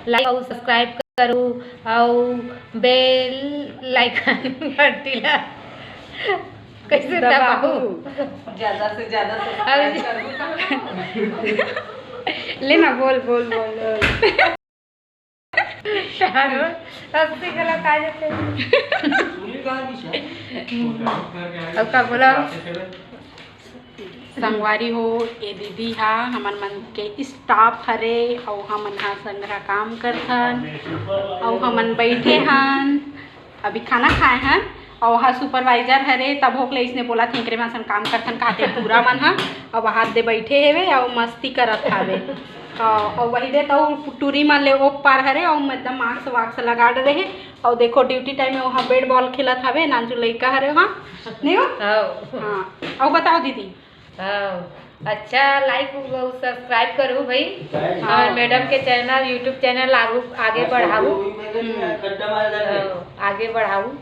Like और subscribe करूँ और बेल लाइकन घंटीला कैसे दबाऊँ? ज्यादा से ज्यादा लेना बोल बोल बोल हंसी गला खा जाते अब का बोला संगवारी हो ये दीदी हा हमन मन के स्टाफ हरे और हमन हा संगरा काम करथन और हमन बैठे हन अभी खाना खाए हन और वहाँ सुपरवाइजर हरे तब होक ले इसने बोला थे मन सन काम करथन कहते पूरा मन हा और हाथ दे बैठे हेवे और मस्ती करत हावे और वही दे तो टूरी मन ले ओप पार हरे और एकदम मास्क वाक्स लगा रहे और देखो ड्यूटी टाइम में वहाँ बैट बॉल खेलत हवे नानजू लड़का हरे वहाँ नहीं हो हाँ और बताओ दीदी अच्छा लाइक सब्सक्राइब करूँ भाई और मैडम के चैनल यूट्यूब चैनल आगे बढ़ाऊँ आगे बढ़ाऊँ